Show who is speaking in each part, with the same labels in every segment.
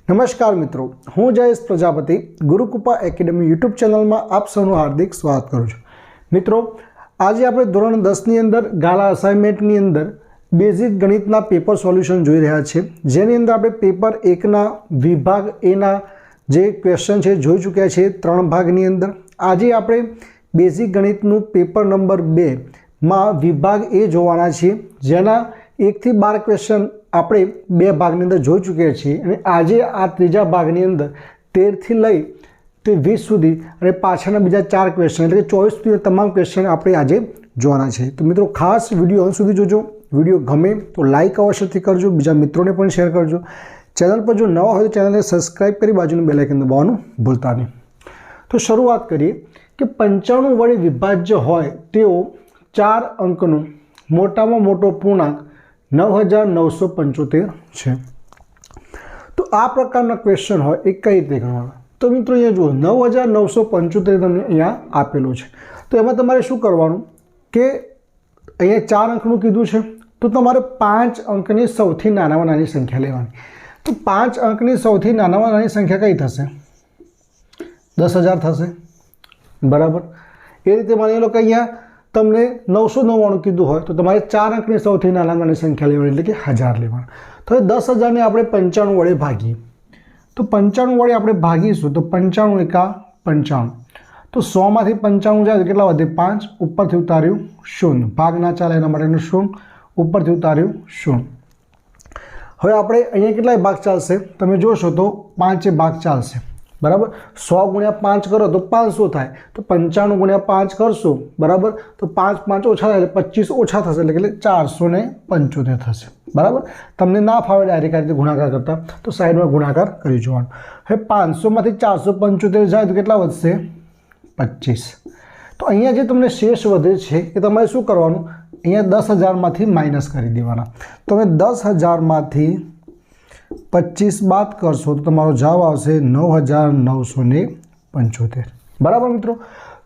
Speaker 1: નમસ્કાર મિત્રો, હું જયેશ પ્રજાપતિ ગુરુકૃપા એકેડમી યુટ્યુબ ચેનલમાં આપ સૌનું હાર્દિક સ્વાગત કરું છું. મિત્રો, આજે આપણે ધોરણ 10ની અંદર ગાલા અસાઇનમેન્ટની અંદર બેઝિક ગણિતના પેપર સોલ્યુશન જોઈ રહ્યા છીએ, જેની અંદર આપણે પેપર 1ના વિભાગ એના જે ક્વેશ્ચન છે જોઈ ચૂક્યા છીએ 3 ભાગની અંદર. આજે આપણે બેઝિક ગણિતનું પેપર નંબર 2માં વિભાગ એ જોવાના છીએ, જેના 1 થી 12 ક્વેશ્ચન આપણે 2 ભાગની અંદર જોઈ ચૂક્યા છીએ અને આજે આ ત્રીજા ભાગની અંદર 13 થી લઈ તે 20 સુધી અને પાછળના બીજા 4 ક્વેશ્ચન એટલે કે 24 સુધી તમામ ક્વેશ્ચન આપણે આજે જોવાના છે. તો મિત્રો, ખાસ વિડીયો અંત સુધી જોજો. વિડીયો ગમે તો લાઇક અવશ્યથી કરજો, બીજા મિત્રોને પણ શેર કરજો. ચેનલ પર જો નવા હોય તો ચેનલને સબસ્ક્રાઈબ કરી બાજુનું બેલ આઇકન દબાવવાનું ભૂલતા નહીં. તો શરૂઆત કરીએ કે 95 વડે વિભાજ્ય હોય તેવો 4 અંકનો મોટામાં મોટો પૂર્ણાંક 9975 છે. તો આ પ્રકારના ક્વેશ્ચન હોય એ કઈ રીતે ગણવાના? તો મિત્રો, અહીંયા જુઓ 9975 તમને અહીંયા આપેલું છે. તો એમાં તમારે શું કરવાનું કે અહીંયા 4 અંકનું કીધું છે, તો તમારે 5 અંકની સૌથી નાનામાં નાની સંખ્યા લેવાની. તો 5 અંકની સૌથી નાનામાં નાની સંખ્યા કઈ થશે? 10,000 થશે, બરાબર. એ રીતે માની લો કે અહીંયા તમને 999 કીધું હોય તો તમારે 4 અંકની સૌથી નાનામાં સંખ્યા લેવાની એટલે કે 1000 લેવાના. તો 10,000ને આપણે 95 વડે ભાગીએ. તો 95 વડે આપણે ભાગીશું તો 95 એકા 95. તો 100માંથી 95 જાય તો કેટલા વધે? 5. ઉપરથી ઉતાર્યું 0. ભાગ ના ચાલે એના માટેનું 0. ઉપરથી ઉતાર્યું 0. હવે આપણે અહીંયા કેટલાય ભાગ ચાલશે? તમે જોશો તો 5 ભાગ ચાલશે, બરાબર. 100 ગુણ્યા 5 કરો તો 500 થાય. તો 95 ગુણ્યા 5 કરશો, બરાબર. તો 5 5 ઓછા થાય એટલે 25 ઓછા થશે એટલે 475 થશે, બરાબર. તમને ના ફાવે ડાયરેક્ટ આ રીતે ગુણાકાર કરતા તો સાઈડમાં ગુણાકાર કરી જોવાનું. હવે 500માંથી 475 જાય તો કેટલા વધશે? 25. તો અહીંયા જે તમને શેષ વધે છે એ તમારે શું કરવાનું? અહીંયા 10,000માંથી માઇનસ કરી દેવાના. તમે 10,000માંથી 25 બાદ કરશો તો તમારો જવાબ આવશે 9,975, બરાબર મિત્રો.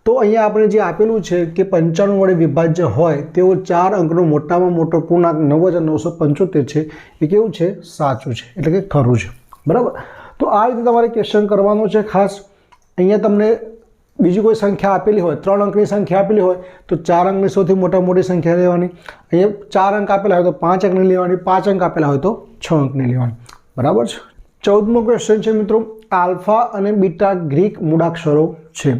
Speaker 1: તો અહીંયા આપણે જે આપેલું છે કે 95 વડે વિભાજ્ય હોય તેવો 4 અંકનો મોટામાં મોટો પૂર્ણાંક 9,975 છે, એ કેવું છે? સાચું છે, એટલે કે ખરું છે, બરાબર. તો આ રીતે તમારે ક્વેશ્ચન કરવાનો છે. ખાસ અહીંયા તમને બીજી કોઈ સંખ્યા આપેલી હોય, 3 અંકની સંખ્યા આપેલી હોય તો 4 અંકની સૌથી મોટી સંખ્યા લેવાની. અહીંયા 4 અંક આપેલા હોય તો 5 અંકની લેવાની, 5 અંક આપેલા હોય તો 6 અંકની લેવાની, બરાબર છે. 14મો ક્વેશ્ચન છે મિત્રો, આલ્ફા અને બીટા ગ્રીક મૂળાક્ષરો છે.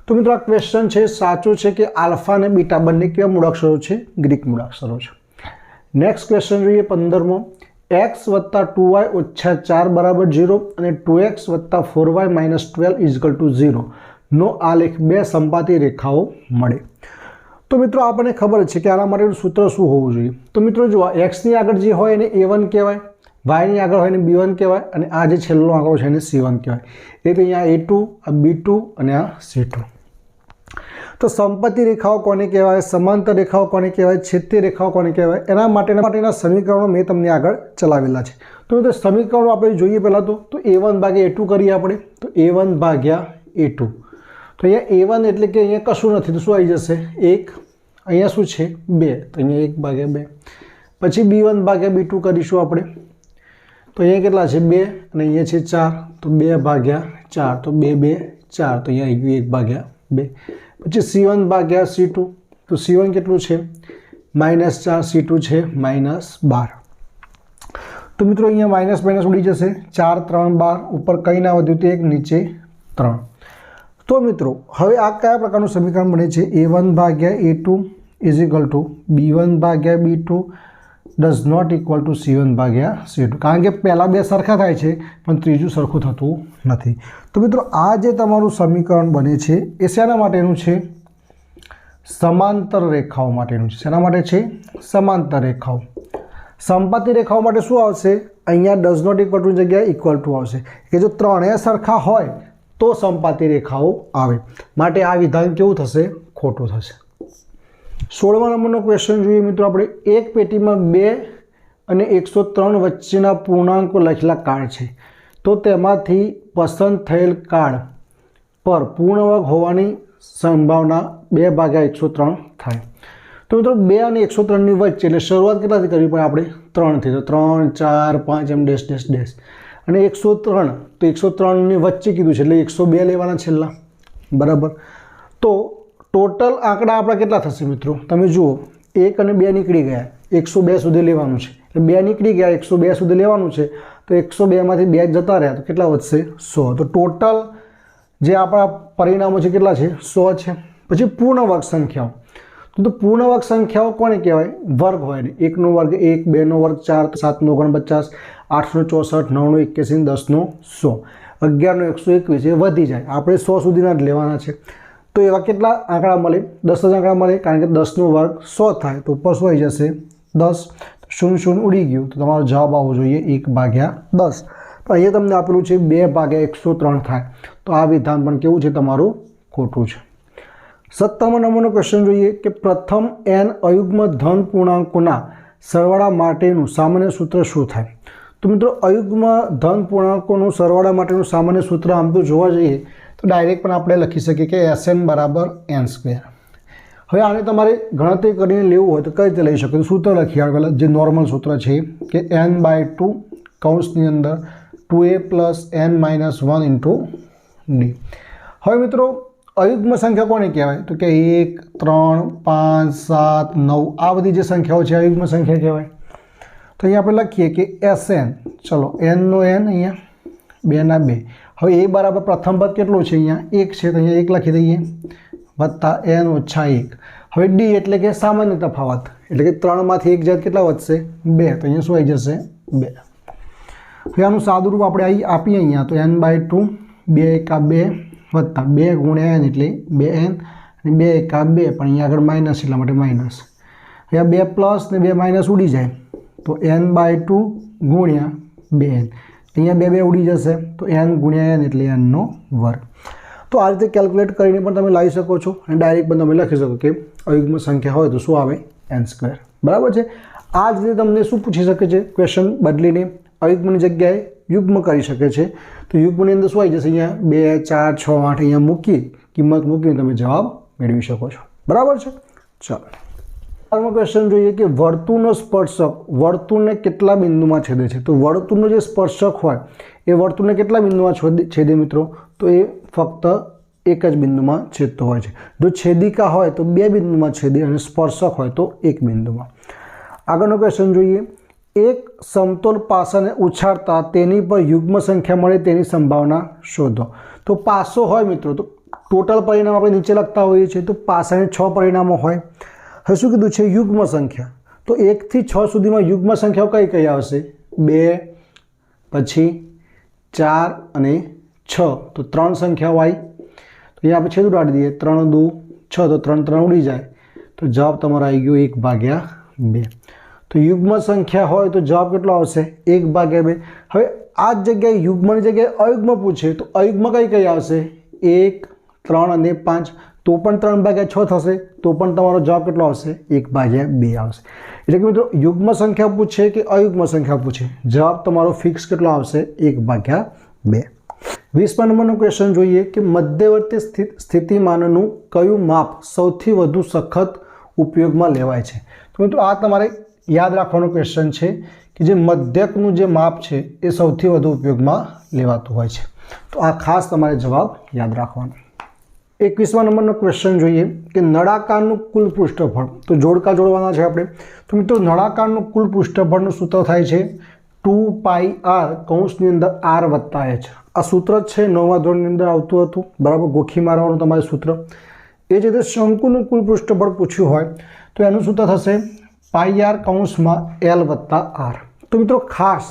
Speaker 1: તો મિત્રો, આ ક્વેશ્ચન છે સાચું છે કે આલ્ફા અને બીટા બંને કેવા મૂળાક્ષરો છે? ગ્રીક મૂળાક્ષરો છે. નેક્સ્ટ ક્વેશ્ચન જોઈએ 15મો, x + 2y - 4 = 0 અને 2x + 4y - 12 = 0 નો આલેખ 2 સંપાતી રેખાઓ મળે. તો મિત્રો, આપણને ખબર છે કે આના માટેનું સૂત્ર શું હોવું જોઈએ. તો મિત્રો જુઓ, એક્સની આગળ જે હોય એને A1 કહેવાય, વાયની આગળ હોય એને B1 કહેવાય અને આ જે છેલ્લો આંકડો છે એને C1 કહેવાય. એટલે અહીંયા A2, આ B2 અને આ C2. તો સંપત્તિ રેખાઓ કોને કહેવાય? સમાંતર રેખાઓ કોને કહેવાય? છેદતી રેખાઓ કોને કહેવાય? એના માટેના સમીકરણો મેં તમને આગળ ચલાવેલા છે. તો મિત્રો, સમીકરણો આપણે જોઈએ પહેલાં તો A1 / A2 કરીએ આપણે. તો A1 / A2. તો અહીંયા A1 એટલે કે અહીંયા કશું નથી તો શું આવી જશે? 1. અહીંયા શું છે? 2. તો અહીંયા 1 / 2. પછી B1 / B2 કરીશું આપણે. તો અહીંયા કેટલા છે? 2 અને અહીંયા છે 4. તો 2 / 4. તો 2 2 4. તો અહીંયા 1 / 2. પછી C1 / C2. તો C1 કેટલું છે? -4. C2 છે -12. તો મિત્રો, અહીંયા માઇનસ ઉડી જશે. 4 3 12. ઉપર કંઈ ના વધ્યું તો 1, નીચે 3. તો મિત્રો, હવે આ કયા પ્રકારનું સમીકરણ બને છે? A1 / A2 = B1 / B2 does not equal to C1 / C2. કારણ કે પહેલાં 2 સરખા થાય છે પણ ત્રીજું સરખું થતું નથી. તો મિત્રો, આ જે તમારું સમીકરણ બને છે એ શેના માટેનું છે? સમાંતર રેખાઓ માટેનું છે. શેના માટે છે? સમાંતર રેખાઓ. સંપત્તિ રેખાઓ માટે શું આવશે? અહીંયા does not equal to જગ્યાએ equal to આવશે કે જો ત્રણેય સરખા હોય તો સંપાતી રેખાઓ આવે. માટે આ વિધાન કેવું થશે? ખોટું થશે. 16મા નંબરનો ક્વેશ્ચન જોઈએ મિત્રો આપણે. એક પેટીમાં 2 અને 103 વચ્ચેના પૂર્ણાંકો લખેલા કાર્ડ છે. તો તેમાંથી પસંદ થયેલ કાર્ડ પર પૂર્ણ વર્ગ હોવાની સંભાવના 2/103 થાય. તો મિત્રો, 2 અને 103ની વચ્ચે એટલે શરૂઆત કેટલાથી કરવી પડે આપણે? 3થી. તો 3 4 5 એમ ડેશ ડેશ ડેશ. અને 103 તો 103 ની વચ્ચે કીધું છે એટલે 102 લેવાના છેલ્લા, બરાબર. તો ટોટલ આંકડા આપણા કેટલા થશે મિત્રો? તમે જુઓ 1 અને 2 નીકળી ગયા, 102 સુધી લેવાનું છે. એટલે 2 નીકળી ગયા, 102 સુધી લેવાનું છે. તો 102માંથી 2 જતા રહ્યા તો કેટલા વધશે? 100. તો ટોટલ જે આપણા પરિણામો છે કેટલા છે? 100 છે. પછી પૂર્ણ વર્ગ સંખ્યાઓ. તો પૂર્ણ વર્ગ સંખ્યાઓ કોને કહેવાય? વર્ગ હોય ને. 1નો વર્ગ 1, 2નો વર્ગ 4, 7નો 49, 8નો 64, 9નો 81, 10નો 100, 11નો 121 એ વધી જાય. આપણે 100 સુધીના જ લેવાના છે. તો એવા કેટલા આંકડા મળે? 10 જ આંકડા મળે, કારણ કે 10નો વર્ગ 100 થાય તો ઉપર શું આવી જશે? 10. 0 ઉડી ગયું તો તમારો જવાબ આવવો જોઈએ 1/10. તો અહીંયા તમને આપેલું છે 2/103 થાય. તો આ વિધાન પણ કેવું છે તમારું? ખોટું છે. 17મા નંબરનો ક્વેશ્ચન જોઈએ કે પ્રથમ n અયુગ્મ ધન પૂર્ણાંકોના સરવાળા માટેનું સામાન્ય સૂત્ર શું થાય? તો મિત્રો અયુગ્મ ધન પૂર્ણાંકોનું સરવાળા માટેનું સામાન્ય સૂત્ર આમ તો જોવા જઈએ તો ડાયરેક્ટ પણ આપણે લખી શકીએ કે Sn = n². હવે આને તમારે ગણતરી કરીને લેવું હોય તો કઈ રીતે લઈ શકો? તો સૂત્ર લખી આવે પહેલાં, જે નોર્મલ સૂત્ર છે કે n/2 કૌંસની અંદર 2a + n - 1 × d. હવે મિત્રો અયુગ્મ સંખ્યા કોને કહેવાય? તો કે 1, 3, 5, 7, 9 આ બધી જે સંખ્યાઓ છે અયુગ્મ સંખ્યા કહેવાય. તો અહીંયા આપણે લખીએ કે Sn, ચલો n નો n અહીંયા 2 ના 2. હવે a બરાબર પ્રથમ પદ કેટલું છે? અહીંયા 1 છે તો અહીંયા 1 લખી દઈએ, વત્તા n - 1. હવે d એટલે કે સામાન્ય તફાવત, એટલે કે 3માંથી 1 જાય કેટલા વધશે? 2. તો અહીંયા શું આવી જશે? 2. હવે આનું સાદું રૂપ આપણે આપીએ અહીંયા તો n/2 2 × 2 વત્તા 2 × n એટલે 2n અને 2 × 2 પણ અહીંયા આગળ માઇનસ એટલા માટે માઇનસ. હવે આ 2 પ્લસ ને 2 માઇનસ ઉડી જાય તો n/2 × 2n. અહીંયા 2 ઉડી જશે તો n × n એટલે n² તો આ રીતે કેલ્ક્યુલેટ કરીને પણ તમે લાવી શકો છો અને ડાયરેક્ટ પણ તમે લખી શકો કે અયુગ્મ સંખ્યા હોય તો શું આવે? n². બરાબર છે. આ જ રીતે તમને શું પૂછી શકે છે? ક્વેશ્ચન બદલીને અયુગ્મની જગ્યાએ યુગ્મ કરી શકે છે. તો યુગ્મની અંદર શું આવી જશે? અહીંયા 2, 4, 6, 8 અહીંયા મૂકી કિંમત મૂકીને તમે જવાબ મેળવી શકો છો. બરાબર છે. ચાલો આગળનો ક્વેશ્ચન જોઈએ કે વર્તુળનો સ્પર્શક વર્તુળને કેટલા બિંદુમાં છેદે છે? તો વર્તુળનો જે સ્પર્શક હોય એ વર્તુળને કેટલા બિંદુમાં છેદે મિત્રો? તો એ ફક્ત એક જ બિંદુમાં છેદતો હોય છે. જો છેદિકા હોય તો 2 બિંદુમાં છેદે અને સ્પર્શક હોય તો 1 બિંદુમાં. આગળનો ક્વેશ્ચન જોઈએ, એક સમતોલ પાસાને ઉછાળતા તેની પર યુગ્મ સંખ્યા મળે તેની સંભાવના શોધો. તો પાસો હોય મિત્રો તો ટોટલ પરિણામ આપણે નીચે લખતા હોઈએ છીએ તો પાસાને 6 પરિણામો હોય. હવે શું કીધું છે? યુગ્મ સંખ્યા. તો 1 થી 6 સુધીમાં યુગ્મ સંખ્યાઓ કઈ કઈ આવશે? 2, પછી 4 અને 6. તો 3 સંખ્યાઓ આવી. તો અહીંયા આપણે છેદ ઉડાડી દઈએ, 3 × 2 = 6 તો 3 3 ઉડી જાય તો જવાબ તમારો આવી ગયો 1/2. તો યુગ્મ સંખ્યા હોય તો જવાબ કેટલો આવશે? 1/2. હવે આ જ જગ્યાએ યુગ્મની જગ્યાએ અયુગ્મ પૂછે તો અયુગ્મ કઈ કઈ આવશે? 1, 3 અને 5. તો પણ 3/6 થશે તો પણ તમારો જવાબ કેટલો આવશે? 1/2 આવશે. એટલે કે મિત્રો યુગ્મ સંખ્યા પૂછે કે અયુગ્મ સંખ્યા પૂછે, જવાબ તમારો ફિક્સ કેટલો આવશે? 1/2. 20મા નંબરનો ક્વેશ્ચન જોઈએ કે મધ્યવર્તી સ્થિતિમાનનું કયું માપ સૌથી વધુ સખત ઉપયોગમાં લેવાય છે? તો મિત્રો આ તમારે યાદ રાખવાનો ક્વેશ્ચન છે કે જે મધ્યકનું જે માપ છે એ સૌથી વધુ ઉપયોગમાં લેવાતું હોય છે. તો આ ખાસ તમારે જવાબ યાદ રાખવાનો. 21મા નંબરનો ક્વેશ્ચન જોઈએ કે નળાકારનું કુલ પૃષ્ઠફળ. તો જોડકા જોડવાના છે આપણે. તો મિત્રો નળાકારનું કુલ પૃષ્ઠફળનું સૂત્ર થાય છે 2πr કૌંસની અંદર r વત્તા h. આ સૂત્ર જ છે 9મા ધોરણની અંદર આવતું હતું. બરાબર, ગોખી મારવાનું તમારું સૂત્ર. એ જ રીતે શંકુનું કુલ પૃષ્ઠફળ પૂછ્યું હોય તો એનું સૂત્ર થશે πr કૌંસમાં l વત્તા r. તો મિત્રો ખાસ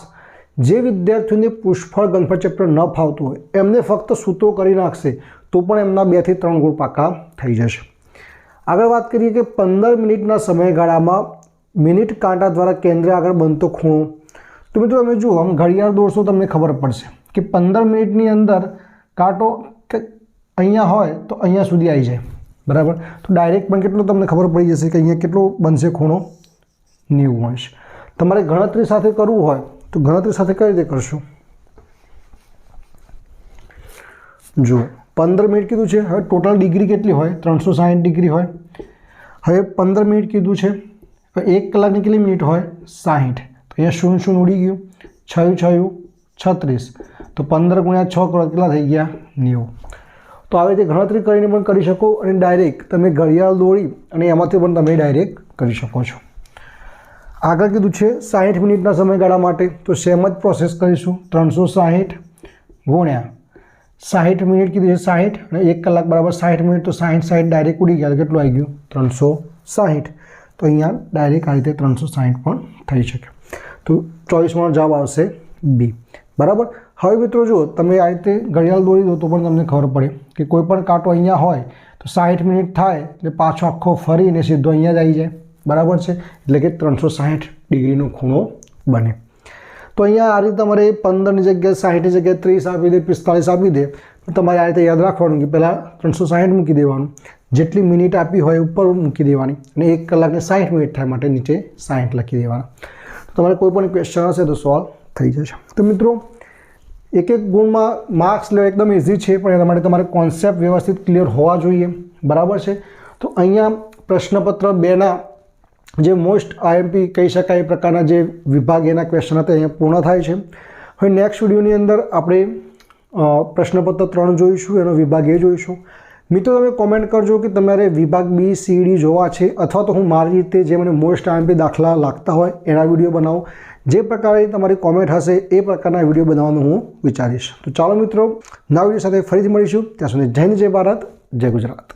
Speaker 1: જે વિદ્યાર્થીઓને પૃષ્ઠફળ ઘનફળ ચેપ્ટર ન ફાવતું હોય એમને ફક્ત સૂત્રો કરી નાખશે તો પણ એમના 2 થી 3 ગુણ પાકા થઈ જશે. આગળ વાત કરીએ કે 15 મિનિટના સમયગાળામાં મિનિટ કાંટા દ્વારા કેન્દ્ર આગળ બનતો ખૂણો. તો મિત્રો તમે જુઓ, આમ ઘડિયાળ દોરશો તમને ખબર પડશે કે 15 મિનિટની અંદર કાંટો અહીંયા હોય તો અહીંયા સુધી આવી જાય. બરાબર, તો ડાયરેક્ટ પણ કેટલો તમને ખબર પડી જશે કે અહીંયા કેટલો બનશે ખૂણો? 90 અંશ. તમારે ગણતરી સાથે કરવું હોય તો ગણતરી સાથે કઈ રીતે કરશો? જુઓ 15 મિનિટ કીધું છે. હવે ટોટલ ડિગ્રી કેટલી હોય? 360 ડિગ્રી હોય. હવે 15 મિનિટ કીધું છે. હવે 1 કલાકની કેટલી મિનિટ હોય? 60. તો અહીંયા 0 0 ઉડી ગયું, 6 6 36, તો 15 × 6 કરો કેટલા થઈ ગયા 90. તો આવી રીતે ગણતરી કરીને પણ કરી શકો અને ડાયરેક્ટ તમે ઘડિયાળ દોરી અને એમાંથી પણ તમે ડાયરેક્ટ કરી શકો છો. આગળ કીધું છે 60 મિનિટના સમયગાળા માટે, તો સેમ જ પ્રોસેસ કરીશું. 360 ગુણ્યા 60 મિનિટ કીધી છે 60 અને 1 કલાક બરાબર 60 મિનિટ, તો 60 ડાયરેક્ટ ઉડી ગયા, કેટલું આવી ગયું 360. તો અહીંયા ડાયરેક્ટ આ રીતે 360 પણ થઈ શકે. તો 24માં જવાબ આવશે બી. બરાબર. હવે મિત્રો જો તમે આ રીતે ઘડિયાળ દોરી દો તો પણ તમને ખબર પડે કે કોઈ પણ કાંટો અહીંયા હોય તો 60 મિનિટ થાય એટલે પાછો આખો ફરીને સીધો અહીંયા જ આવી જાય. બરાબર છે, એટલે કે 360 ડિગ્રીનો ખૂણો બને. તો અહીંયા આ રીતે તમારે 15ની જગ્યાએ 60ની જગ્યાએ 30 આપી દે, 45 આપી દે, તો તમારે આ રીતે યાદ રાખવાનું કે પહેલાં 360 મૂકી દેવાનું, જેટલી મિનિટ આપી હોય ઉપર મૂકી દેવાની અને 1 કલાકને 60 મિનિટ થાય માટે નીચે 60 લખી દેવાના. તો તમારે કોઈ પણ ક્વેશ્ચન હશે તો સોલ્વ થઈ જશે. તો મિત્રો એક ગુણમાં માર્ક્સ લેવા એકદમ ઇઝી છે, પણ એના માટે તમારે કોન્સેપ્ટ વ્યવસ્થિત ક્લિયર હોવા જોઈએ. બરાબર છે. તો અહીંયા પ્રશ્નપત્ર 2ના જે મોસ્ટ આઈએમપી કહી શકાય એ પ્રકારના જે વિભાગ એના ક્વેશ્ચન હતા અહીંયા પૂર્ણ થાય છે. હવે નેક્સ્ટ વિડીયોની અંદર આપણે પ્રશ્નપત્ર 3 જોઈશું, એનો વિભાગ એ જોઈશું. મિત્રો તમે કોમેન્ટ કરજો કે તમારે વિભાગ બી સી ડી જોવા છે, અથવા તો હું મારી રીતે જે મને મોસ્ટ આઈએમપી દાખલા લાગતા હોય એના વિડીયો બનાવું. જે પ્રકારે તમારી કોમેન્ટ હશે એ પ્રકારના વિડીયો બનાવવાનું હું વિચારીશ. તો ચાલો મિત્રો, નવા વિડીયો સાથે ફરીથી મળીશું. ત્યાં સુધી જય હિન્દ, જય ભારત, જય ગુજરાત.